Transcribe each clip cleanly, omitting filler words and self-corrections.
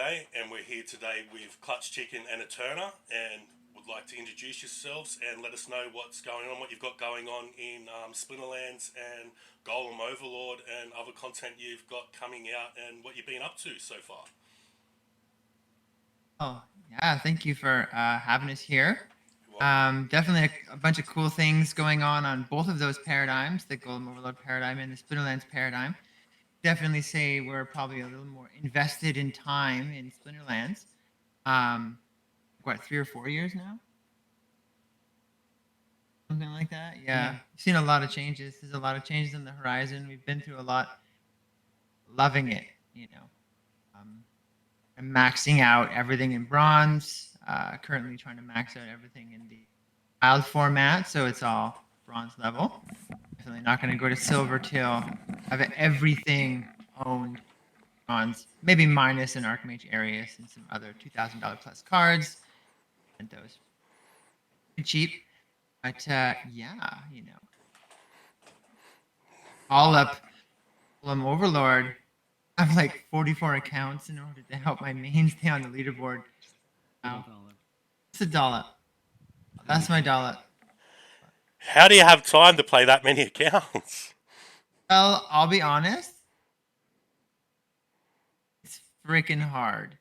Friday, and we're here today with Clutch Chicken and a Turner, and would like to introduce yourselves and let us know what's going on, what you've got going on in Splinterlands and Golem Overlord and other content you've got coming out, and what you've been up to so far. Oh, yeah. Thank you for having us here. You're welcome. Definitely a bunch of cool things going on both of those paradigms, the Golden Overlord paradigm and the Splinterlands paradigm. Definitely say we're probably a little more invested in time in Splinterlands. Um, what, 3 or 4 years now? Something like that. Yeah. We've seen a lot of changes. There's a lot of changes on the horizon. We've been through a lot. Loving it, you know. I'm maxing out everything in bronze. Currently trying to max out everything in the wild format, so it's all bronze level. Definitely not going to go to silver till I have everything owned bronze, maybe minus an Archmage Arius and some other $2,000 plus cards. And those pretty cheap, but yeah, all up. Golem Overlord. I have like 44 accounts in order to help my main stay on the leaderboard. Wow. It's a dollar. That's my dollar. How do you have time to play that many accounts? Well, I'll be honest. It's freaking hard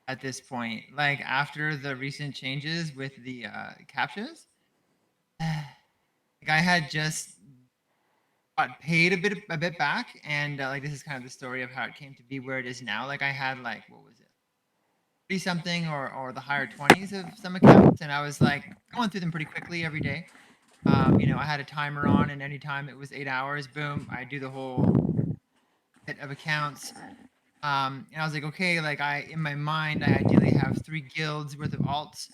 at this point. Like after the recent changes with the captchas, like I had just got paid a bit back, and like this is kind of the story of how it came to be where it is now. Like I had like what was it, 30 something or the higher 20s of some accounts, and I was like going through them pretty quickly every day. I had a timer on, and anytime it was 8 hours, boom, I do the whole bit of accounts. And I was like, okay, like in my mind, I ideally have 3 guilds worth of alts,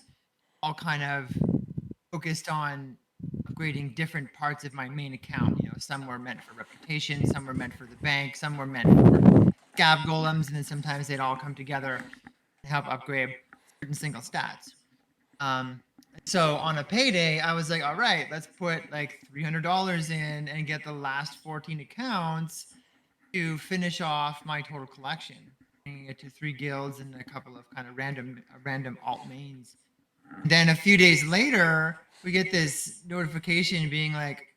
all kind of focused on upgrading different parts of my main account. Some were meant for reputation, some were meant for the bank, some were meant for scab golems, and then sometimes they'd all come together and help upgrade certain single stats. So on a payday, I was like, all right, let's put like $300 in and get the last 14 accounts to finish off my total collection, bringing it to 3 guilds and a couple of kind of random alt mains. Then a few days later, we get this notification being like,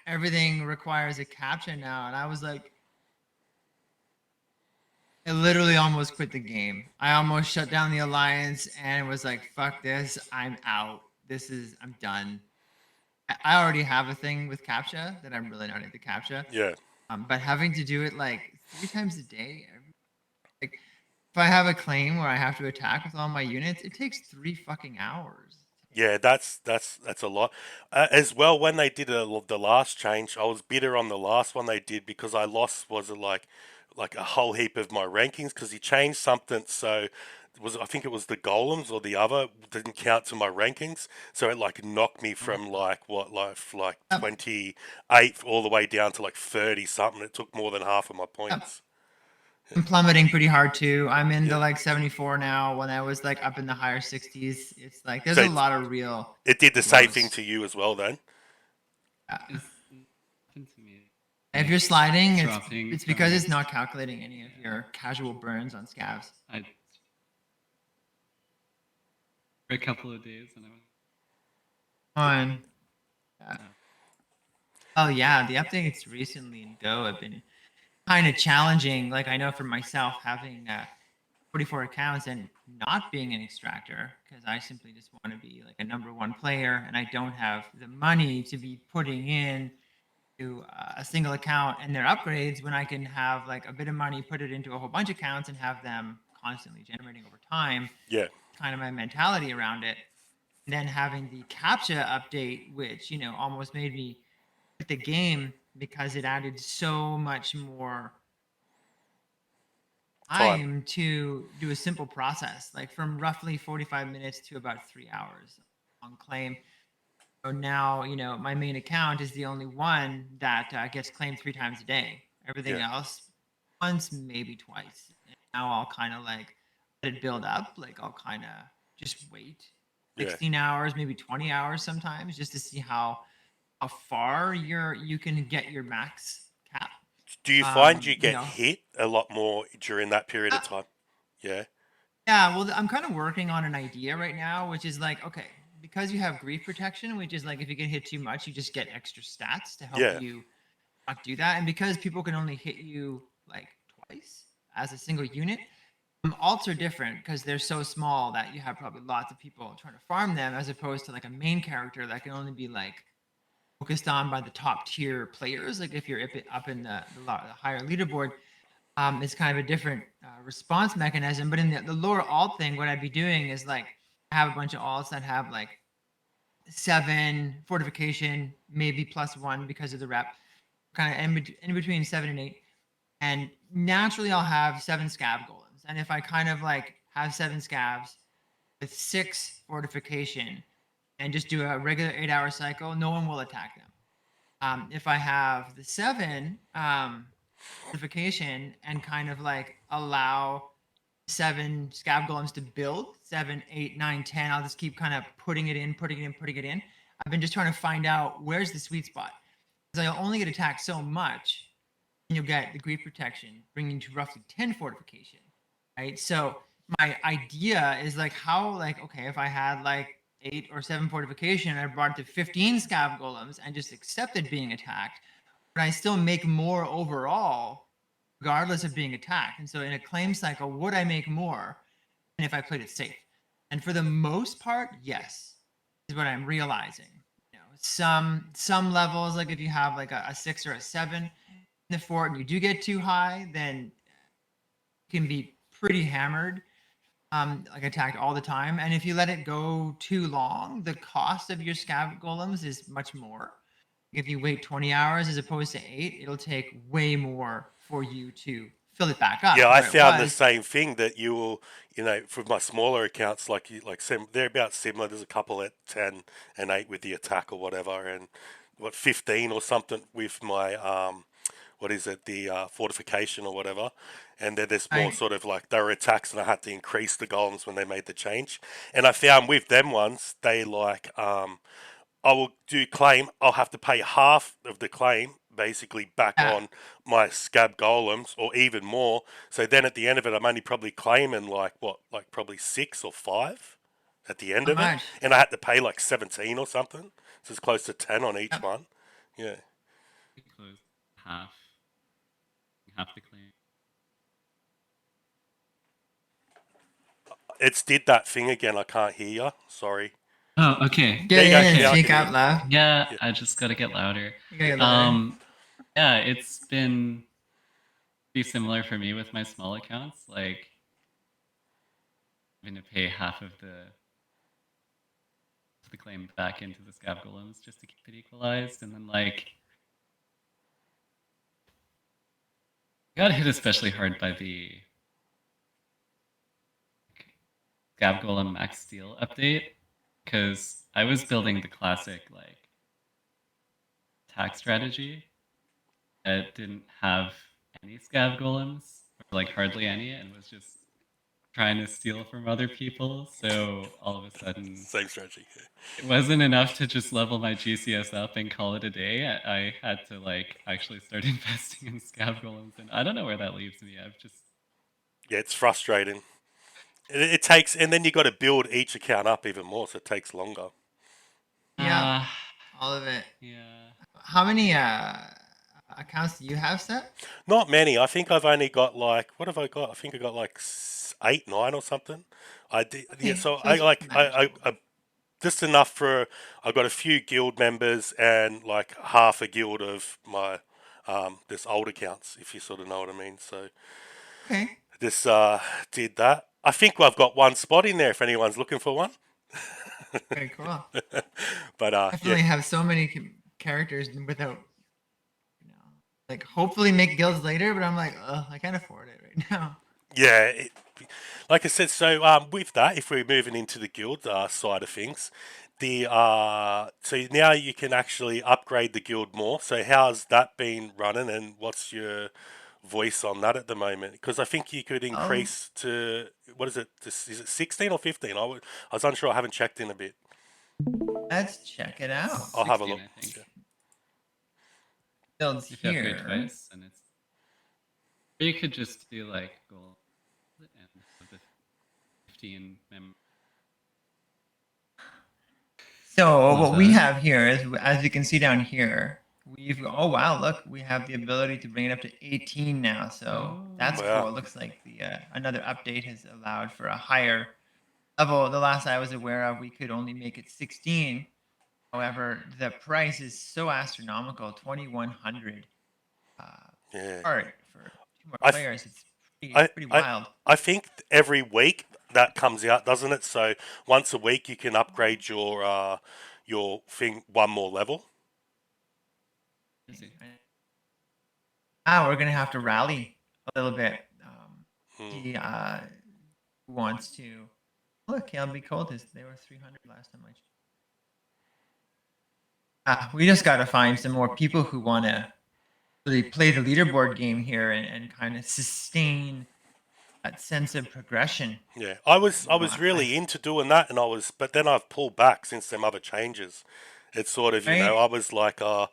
everything requires a captcha now. And I was like, I literally almost quit the game. I almost shut down the alliance and was like, fuck this, I'm out. I'm done. I already have a thing with captcha that I'm really not into captcha. Yeah. But having to do it like 3 times a day, like if I have a claim where I have to attack with all my units, it takes 3 fucking hours. Yeah, that's a lot. As well, when they did the last change, I was bitter on the last one they did because I lost. Was it like a whole heap of my rankings because he changed something? So I think it was the golems or the other didn't count to my rankings, so it like knocked me from like 28th all the way down to like 30 something. It took more than half of my points. I'm plummeting pretty hard too. I'm in Yeah. the like 74 now. When I was like up in the higher 60s, it's like there's So a lot of real it did the same lows. thing to you as well then. If you're sliding, it's because it's not calculating any of your casual burns on scavs. For a couple of days, and I went on. Oh yeah, the updates recently in Go have been kind of challenging. Like I know for myself, having 44 accounts and not being an extractor, because I simply just want to be like a #1 player, and I don't have the money to be putting in to a single account and their upgrades when I can have like a bit of money, put it into a whole bunch of accounts and have them constantly generating over time. Yeah. Kind of my mentality around it. And then having the captcha update, which, almost made me quit the game because it added so much more time to do a simple process, like from roughly 45 minutes to about 3 hours on claim. So now, my main account is the only one that gets claimed 3 times a day. Everything else, once, maybe twice. And now I'll kind of like let it build up. Like I'll kind of just wait 16 hours, maybe 20 hours sometimes, just to see how far you can get your max cap. Do you find you get hit a lot more during that period of time? Yeah. Yeah, well, I'm kind of working on an idea right now, which is like, okay, because you have grief protection, which is like if you get hit too much, you just get extra stats to help Yeah. you not do that. And because people can only hit you like twice as a single unit, alts are different because they're so small that you have probably lots of people trying to farm them, as opposed to like a main character that can only be like focused on by the top tier players. Like if you're up in the higher leaderboard, it's kind of a different response mechanism. But in the lower alt thing, what I'd be doing is like I have a bunch of alts that have like 7 fortification, maybe +1 because of the rep, kind of in between 7 and 8. And naturally, I'll have 7 scav golems. And if I kind of like have 7 scavs with 6 fortification and just do a regular 8-hour cycle, no one will attack them. If I have the 7 fortification and kind of like allow 7 scab golems to build 7, 8, 9, 10. I'll just keep kind of putting it in, putting it in, putting it in. I've been just trying to find out where's the sweet spot, because I'll only get attacked so much, and you'll get the grief protection, bringing to roughly 10 fortification, right? So my idea is like how, like, okay, if I had like 8 or 7 fortification, I brought it to 15 scab golems and just accepted being attacked, but I still make more overall regardless of being attacked. And so in a claim cycle, would I make more than if I played it safe? And for the most part, yes, is what I'm realizing. You know, some levels, like if you have like a 6 or a 7 in the fort and you do get too high, then you can be pretty hammered, like attacked all the time. And if you let it go too long, the cost of your scav golems is much more. If you wait 20 hours as opposed to 8, it'll take way more for you to fill it back up Yeah, to I where it found the was. same thing that you will, for my smaller accounts, they're about similar. There's a couple at 10 and 8 with the attack or whatever, and 15 or something with my what is it, the fortification or whatever. And then there's more Right. sort of like they were attacks, and I had to increase the golems when they made the change. And I found with them ones, they like I will do claim. I'll have to pay half of the claim basically back Yeah. on my scab golems, or even more. So then at the end of it, I'm only probably claiming like probably 6 or 5 at the end How of it, much? and I had to pay like 17 or something. So it's close to 10 on each Yep. one. Yeah, We closed half the claim. it's did that thing again. I can't hear you. Sorry. Oh, okay. There Get you go. in and Now I speak can hear out loud. Yeah, you. I just gotta get louder. You gotta get louder. Yeah, it's been pretty similar for me with my small accounts. Like, having to pay half of the claim back into the scav golems just to keep it equalized, and then like got hit especially hard by the scav golem max steel update, because I was building the classic like attack strategy that didn't have any scav golems, or like hardly any, and was just trying to steal from other people. So all of a sudden, Same strategy. it wasn't enough to just level my GCS up and call it a day. I had to like actually start investing in scav golems, and I don't know where that leaves me. I've just Yeah, it's frustrating. It takes, and then you got to build each account up even more, so it takes longer. Yeah, all of it. yeah. How many accounts do you have set? Not many. I think I've only got like, what have I got? I think I got like 8, 9 or something. I did, yeah. Okay, So so I it's like manageable. I just enough for. I got a few guild members and like half a guild of my this old accounts, if you sort of know what I mean. So Okay. this did that. I think I've got one spot in there if anyone's looking for one. Very cool. But yeah, Definitely have so many characters without, like hopefully make guilds later, but I'm like, ugh, I can't afford it right now. yeah. Like I said, so with that, if we're moving into the guild side of things, the so now you can actually upgrade the guild more. So how's that been running, and what's your voice on that at the moment? Because I think you could Oh, increase to, what is it? Is it 16 or 15? I was unsure. I haven't checked in a bit. let's check it out. I'll have a 16, look. I think. Yeah. Builds If you upgrade here. twice, and or you could just do like gold and have the 15 mem. So Love what we that. have here is, as you can see down here, we've, oh wow, look, we have the ability to bring it up to 18 now. So that's Wow. cool. It looks like the another update has allowed for a higher level. The last I was aware of, we could only make it 16. However, the price is so astronomical, 2,100 Yeah. card for 2 more I, th- players. It's I, pretty I, wild. I think every week that comes out, doesn't it? So once a week you can upgrade your thing one more level. We're gonna have to rally a little bit. He who wants to look. KLB Cold is, they were 300 last time we just got to find some more people who want to really play the leaderboard game here and kind of sustain that sense of progression. Yeah, I was really into doing that, but then I've pulled back since them other changes. It's sort of, Right? I was like, I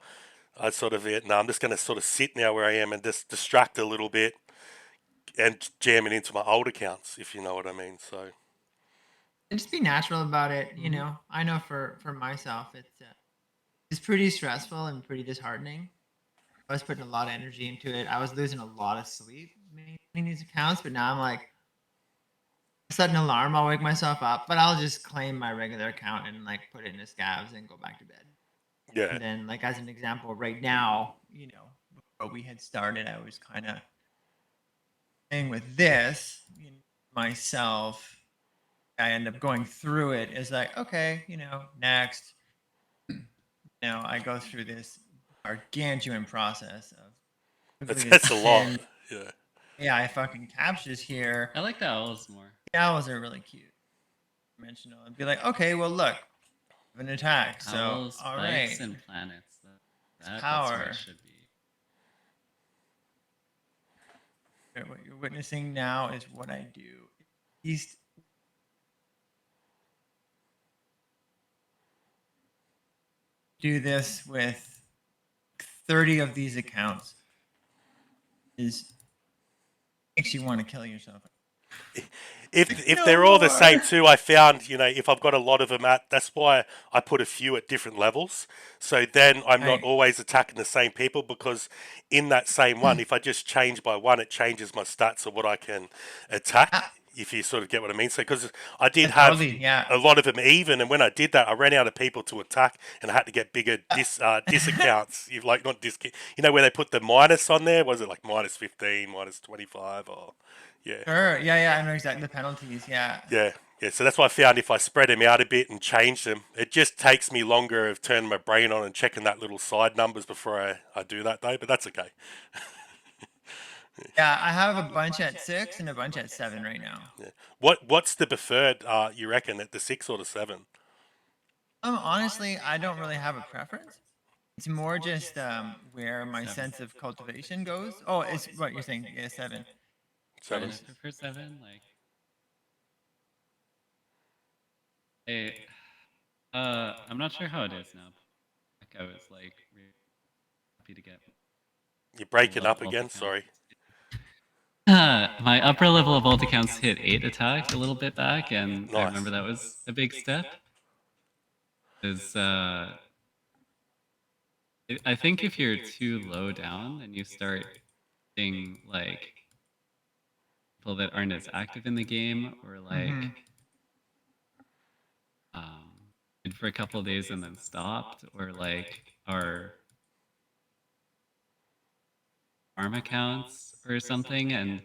sort of, no, I'm just going to sort of sit now where I am and just distract a little bit and jam it into my old accounts, if you know what I mean. So, And just be natural about it. You know, I know for myself, it's pretty stressful and pretty disheartening. I was putting a lot of energy into it. I was losing a lot of sleep maintaining these accounts, but now I'm like, set an alarm, I'll wake myself up, but I'll just claim my regular account and like put it in a scavs and go back to bed. yeah, And then, like, as an example, right now, you know, before we had started, I was kind of playing with this, you know, myself. I end up going through it. It's like, okay, you know, next. Now I go through this gargantuan process of quickly that's as a lot. 10 Yeah, AI fucking captures here. I like the owls more. The owls are really cute. Dimensional. And be like, okay, well, look, an attack. So, Owls, all spikes, right, and planets. That's what it power. should be. What you're witnessing now is what I do. East do this with 30 of these accounts is makes you want to kill yourself. if No they're all the same more. too, I found, if I've got a lot of them that's why I put a few at different levels. So then I'm not Right. always attacking the same people, because in that same one, if I just change by one, it changes my stats of what I can attack. Ah, If you sort of get what I mean. So because I did have totally. Yeah. a lot of them even, and when I did that, I ran out of people to attack, and I had to get bigger dis accounts. You like not dis, where they put the minus on there. Was it like minus 15, minus 25, or yeah. Sure. Yeah. Yeah. I know exactly the penalties. Yeah. Yeah, yeah. So that's why I found if I spread them out a bit and change them, it just takes me longer of turning my brain on and checking that little side numbers before I do that though. But that's okay. Yeah. I have a bunch at 6 and a bunch at 7 right now. Yeah. What's the preferred? You reckon at the 6 or the 7? Honestly, I don't really have a preference. It's more just where my 7. sense of cultivation goes. Oh, it's what you're saying. Yeah, 7. 7. I prefer 7. Like, hey, I'm not sure how it is now. Like, I was like really happy to get You're breaking level up vault again. accounts. Sorry. My upper level of vault accounts hit 8 attacks a little bit back, and I Nice. remember that was a big step. Because I think if you're too low down and you start seeing like people that aren't as active in the game, or like did for a couple of days and then stopped, or like are farm accounts or something, and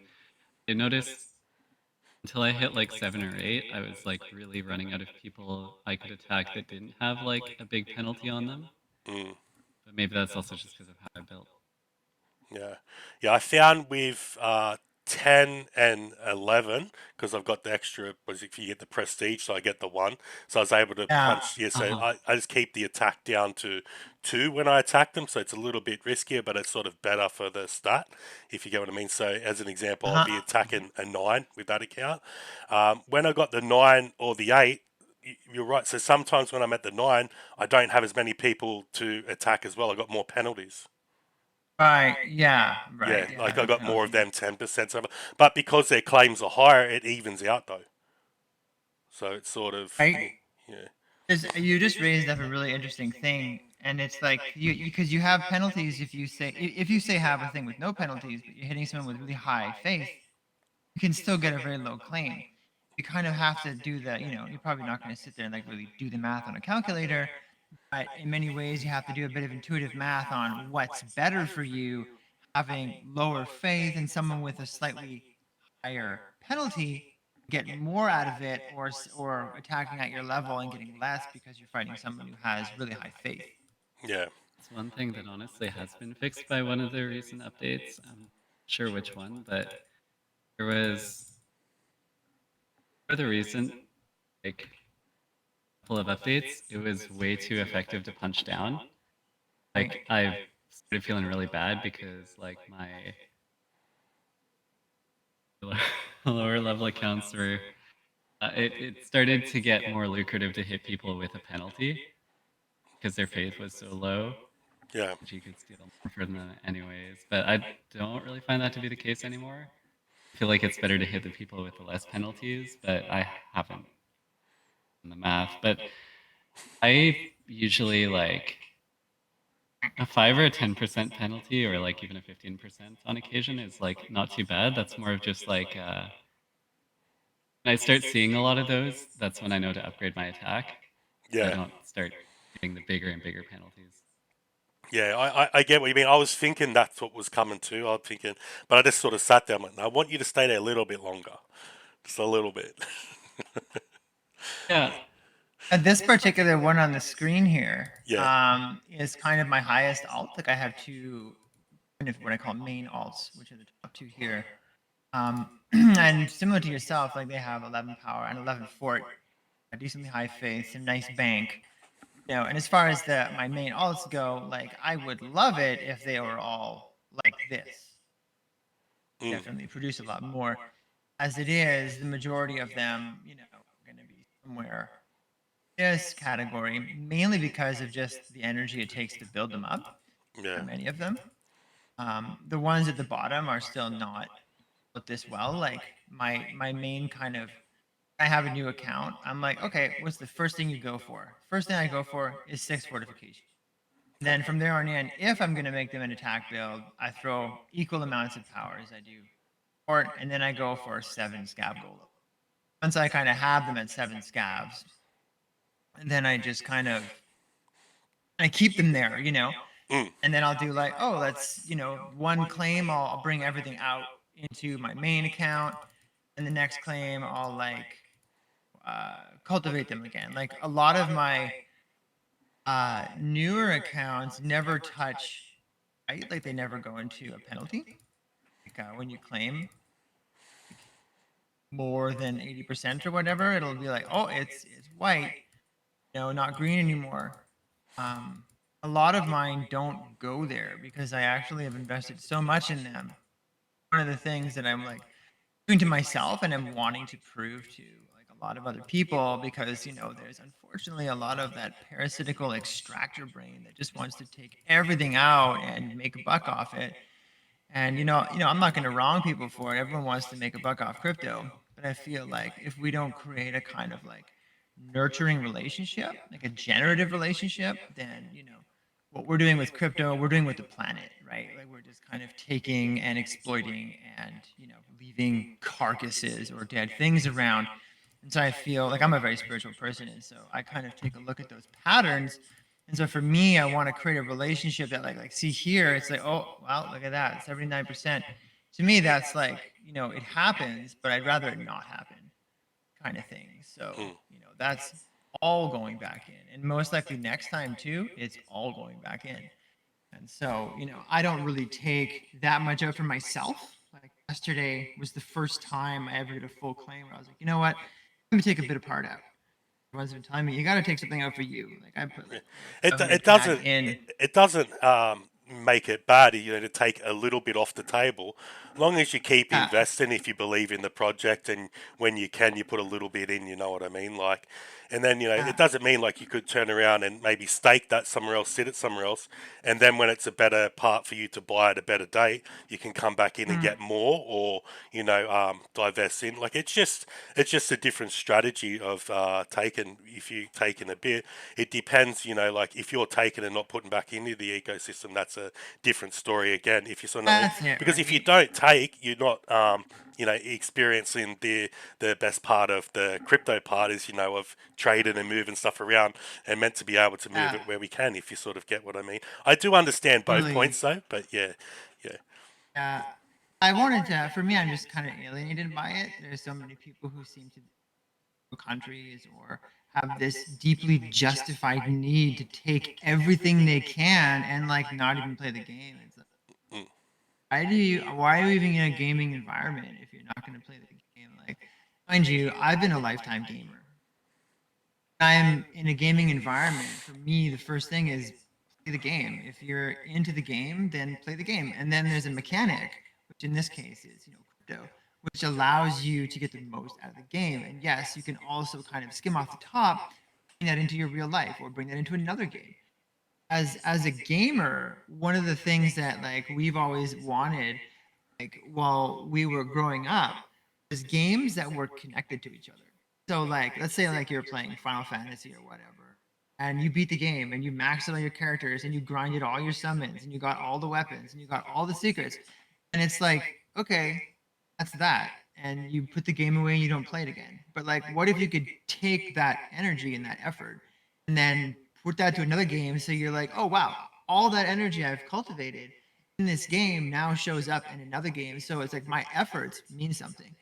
I noticed until I hit like 7 or 8, I was like really running out of people I could attack that didn't have like a big penalty on them. Mm. But maybe that's also just because of how I built. Yeah, yeah. I found with 10 and 11, because I've got the extra. Was if you get the prestige, so I get the one. So I was able to Yeah. punch. Yeah, so Uh-huh. I just keep the attack down to 2 when I attack them. So it's a little bit riskier, but it's sort of better for the stat, if you get what I mean. So as an example, I'll be attacking a 9 with that account. When I got the 9 or the 8. You're right. So sometimes when I'm at the 9, I don't have as many people to attack as well. I got more penalties. Right. Yeah. Yeah, Right. like Yeah. I The got more of penalties. them 10%. So, but because their claims are higher, it evens out though. So it's sort of right? yeah, You just raised up a really interesting thing, and it's like because you have penalties if you say have a thing with no penalties, but you're hitting someone with really high faith, you can still get a very low claim. You kind of have to do the, you're probably not going to sit there and like really do the math on a calculator, but in many ways you have to do a bit of intuitive math on what's better for you, having lower faith and someone with a slightly higher penalty get more out of it, or attacking at your level and getting less because you're fighting someone who has really high faith. yeah, It's one thing that honestly has been fixed by one of the recent updates. I'm not sure which one, but there was for the recent like couple of updates, it was way too effective to punch down. Like I've started feeling really bad because like my lower level accounts were it started to get more lucrative to hit people with a penalty because their faith was so low yeah, that you could steal more from them anyways. But I don't really find that to be the case anymore. I feel like it's better to hit the people with the less penalties, but I haven't done the math. But I usually like a 5 or a 10% penalty, or like even a 15% on occasion is like not too bad. That's more of just like when I start seeing a lot of those, that's when I know to upgrade my attack. I yeah. don't start getting the bigger and bigger penalties. Yeah, I get what you mean. I was thinking that's what was coming too. I was thinking, but I just sort of sat there. I'm like, no, I want you to stay there a little bit longer, just a little bit. Yeah. This particular one on the screen here Yeah, is kind of my highest alt. Like I have two kind of what I call main alts, which are the top two here. And similar to yourself, like they have 11 power and 11 fort, a decently high faith, some nice bank. And as far as my main alts go, like I would love it if they were all like this. mm, Definitely produce a lot more. As it is, the majority of them, are going to be somewhere this category, mainly because of just the energy it takes to build them up. yeah, Not many of them. The ones at the bottom are still not built this well. Like my main kind of, I have a new account. I'm like, okay, what's the first thing you go for? First thing I go for is 6 fortification. And then from there on in, if I'm going to make them an attack build, I throw equal amounts of power as I do fort, and then I go for 7 scab golem. Once I kind of have them at 7 scabs, and then I just kind of I keep them there, mm, and then I'll do like, oh, let's, one claim, I'll bring everything out into my main account, and the next claim, I'll like cultivate them again. Like a lot of my newer accounts never touch, right? Like they never go into a penalty. Like when you claim like, more than 80% or whatever, it'll be like, oh, it's white, not green anymore. Um, a lot of mine don't go there because I actually have invested so much in them. One of the things that I'm like doing to myself and I'm wanting to prove to like a lot of other people, because there's unfortunately a lot of that parasitical extractor brain that just wants to take everything out and make a buck off it. And I'm not going to wrong people for it. Everyone wants to make a buck off crypto, but I feel like if we don't create a kind of like nurturing relationship, like a generative relationship, then what we're doing with crypto, we're doing with the planet, right? Like we're just kind of taking and exploiting and leaving carcasses or dead things around. And so I feel like I'm a very spiritual person, and so I kind of take a look at those patterns. And so for me, I want to create a relationship that like see here, it's like, oh wow, look at that, 79%. To me, that's like, it happens, but I'd rather it not happen, kind of thing. So, mm. that's all going back in. And most likely next time too, it's all going back in. And so, I don't really take that much out for myself. Like yesterday was the first time I ever did a full claim where I was like, you know what? Let me take a bit of part out. Everyone's been telling me you got to take something out for you. Like I put Yeah. like It 500 doesn't CAD in. it doesn't make it bad, to take a little bit off the table, long as you keep Yeah. investing, if you believe in the project, and when you can, you put a little bit in. You know what I mean? Like, and then Yeah. it doesn't mean like you could turn around and maybe stake that somewhere else, sit it somewhere else, and then when it's a better part for you to buy at a better date, you can come back in and Mm. get more, or divest in. Like, it's just a different strategy of taking. If you taking a bit, it depends. Like if you're taking and not putting back into the ecosystem, that's a different story again. If you sort of, That's it, because if you right? don't take, you're not experiencing the best part of the crypto part is of trading and moving stuff around, and meant to be able to move Yeah. it where we can. If you sort of get what I mean, I do understand both Totally. points though, but yeah, yeah. Yeah. I wanted to. For me, I'm just kind of alienated by it. There's so many people who seem to countries or have this deeply justified need to take everything they can and like not even play the game. It's like, Mm. why are you even in a gaming environment if you're not going to play the game? Like, mind you, I've been a lifetime gamer. I'm in a gaming environment. For me, the first thing is play the game. If you're into the game, then play the game. And then there's a mechanic, which in this case is, crypto, which allows you to get the most out of the game. And yes, you can also kind of skim off the top, bring that into your real life or bring that into another game. As a gamer, one of the things that like we've always wanted, like while we were growing up, was games that were connected to each other. So like let's say like you're playing Final Fantasy or whatever, and you beat the game and you maxed out your characters and you grinded all your summons and you got all the weapons and you got all the secrets. And it's like, okay, that's that. And you put the game away and you don't play it again. But like what if you could take that energy and that effort and then put that to another game so you're like, oh wow, all that energy I've cultivated in this game now shows up in another game. So it's like my efforts mean something.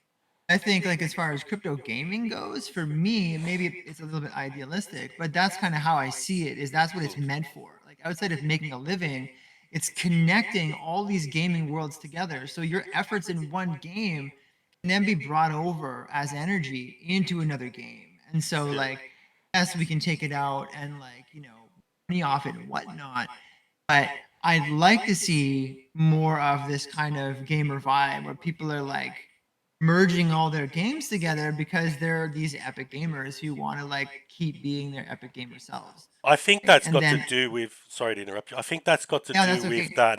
I think like as far as crypto gaming goes, for me, maybe it's a little bit idealistic, but that's kind of how I see it. Is that's what it's meant for. Like outside of making a living, it's connecting all these gaming worlds together. So your efforts in one game can then be brought over as energy into another game. And so like, yes, we can take it out and like, money off it and whatnot. But I'd like to see more of this kind of gamer vibe where people are like merging all their games together because they're these epic gamers who want to like keep being their epic gamer selves. I think Right? that's And got to then, do with. Sorry to interrupt you. I think that's got to yeah, do that's with okay. that.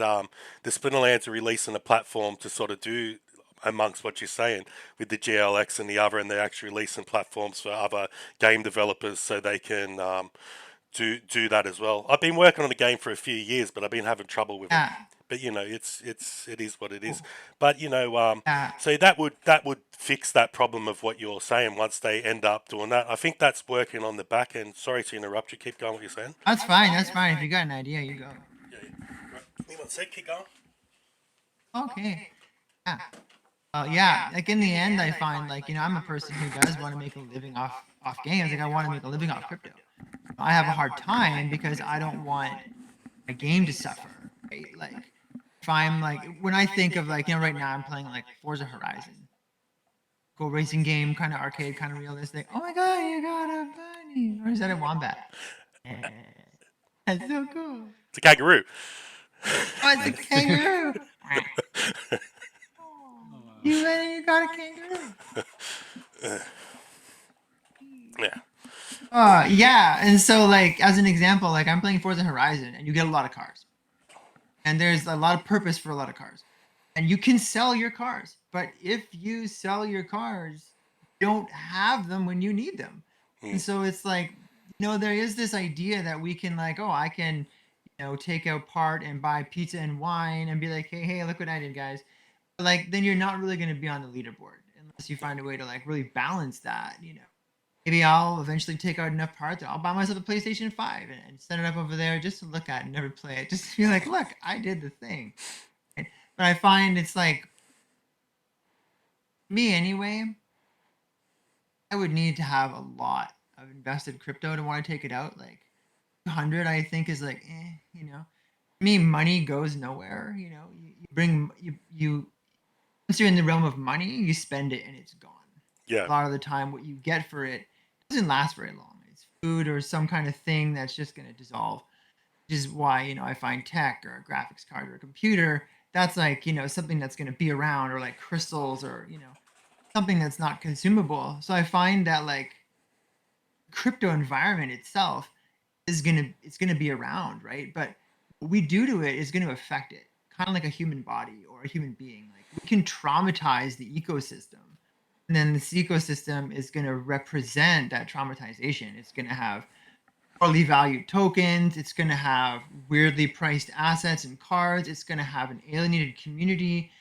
The Splinterlands are releasing a platform to sort of do amongst what you're saying with the GLX and the other, and they're actually releasing platforms for other game developers so they can do that as well. I've been working on the game for a few years, but I've been having trouble with it. Yeah. But it is what it is. Cool. But Yeah. so that would fix that problem of what you're saying once they end up doing that. I think that's working on the back end. Sorry to interrupt you. Keep going. What you're saying? That's fine. That's fine. If you got an idea, you go. Yeah. Right. Give me one sec. Keep going. Okay. Yeah. Yeah. Like in the end, I find like, I'm a person who does want to make a living off games. Like I want to make a living off crypto. I have a hard time because I don't want a game to suffer, right? Like if I'm like when I think of like, right now I'm playing like Forza Horizon. Cool racing game, kind of arcade, kind of realistic. Oh my god, you got a bunny. Or is that a wombat? Yeah. That's so cool. It's a kangaroo. Oh, it's a kangaroo. Oh, You got a kangaroo. Yeah. Yeah. And so like as an example, like I'm playing Forza Horizon and you get a lot of cars. And there's a lot of purpose for a lot of cars. And you can sell your cars, but if you sell your cars, you don't have them when you need them. And Mm. so it's like, there is this idea that we can like, oh, I can, take out part and buy pizza and wine and be like, hey, look what I did, guys. But like, then you're not really going to be on the leaderboard unless you find a way to like really balance that. Maybe I'll eventually take out enough parts. I'll buy myself a PlayStation 5 and set it up over there just to look at and never play it. Just to be like, look, I did the thing. But I find it's like, me anyway, I would need to have a lot of invested crypto to want to take it out. Like 200, I think is like, me, money goes nowhere. You bring, once you're in the realm of money, you spend it and it's gone. Yeah. A lot of the time, what you get for it doesn't last very long. It's food or some kind of thing that's just going to dissolve. Which is why I find tech or a graphics card or a computer that's like, something that's going to be around, or like crystals, or, something that's not consumable. So I find that like crypto environment itself it's gonna be around, right? But what we do to it is going to affect it, kind of like a human body or a human being. Like we can traumatize the ecosystem, and then this ecosystem is going to represent that traumatization. It's going to have poorly valued tokens. It's going to have weirdly priced assets and cards. It's going to have an alienated community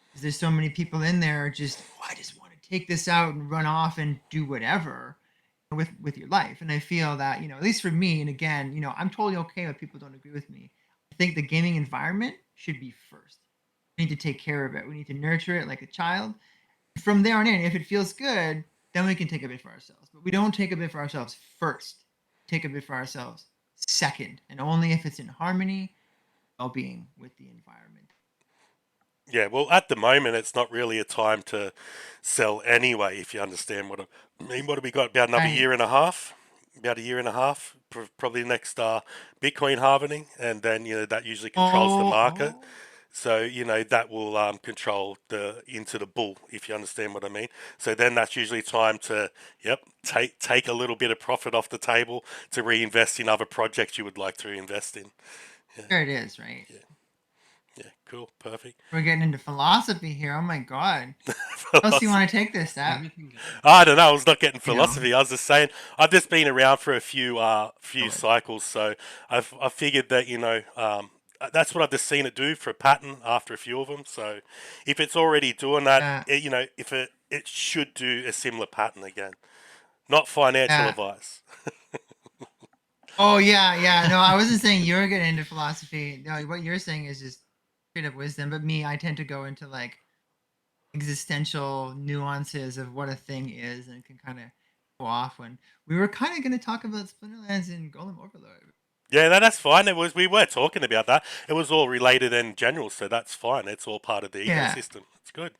because there's so many people in there just, oh, I just want to take this out and run off and do whatever with your life. And I feel that, at least for me, and again, I'm totally okay if people don't agree with me. I think the gaming environment should be first. We need to take care of it. We need to nurture it like a child. From there on in, if it feels good, then we can take a bit for ourselves. But we don't take a bit for ourselves first. Take a bit for ourselves second, and only if it's in harmony, well-being with the environment. Yeah, well, at the moment, it's not really a time to sell anyway, if you understand what I mean. What have we got? About another Right. year and a half? About a year and a half, probably next Bitcoin halvening, and then that usually controls the market. Oh. So that will control the into the bull, if you understand what I mean. So then that's usually time to take a little bit of profit off the table to reinvest in other projects you would like to reinvest in. There it is, right? Yeah, cool, perfect. We're getting into philosophy here. Oh my god. How else do you want to take this, App? Everything goes. I don't know. I was not getting You know. philosophy. I was just saying I've just been around for a few Good. cycles, so I figured that that's what I've just seen it do for a pattern after a few of them. So if it's already doing that, if it should do a similar pattern again. Not financial Yeah. advice. Oh yeah. No, I wasn't saying you were getting into philosophy. No, what you're saying is just straight up wisdom. But me, I tend to go into like existential nuances of what a thing is, and can kind of go off when we were kind of going to talk about Splinterlands and Golem Overlord. Yeah, that's fine. We were talking about that. It was all related in general, so that's fine. It's all part of the Yeah. ecosystem. It's good.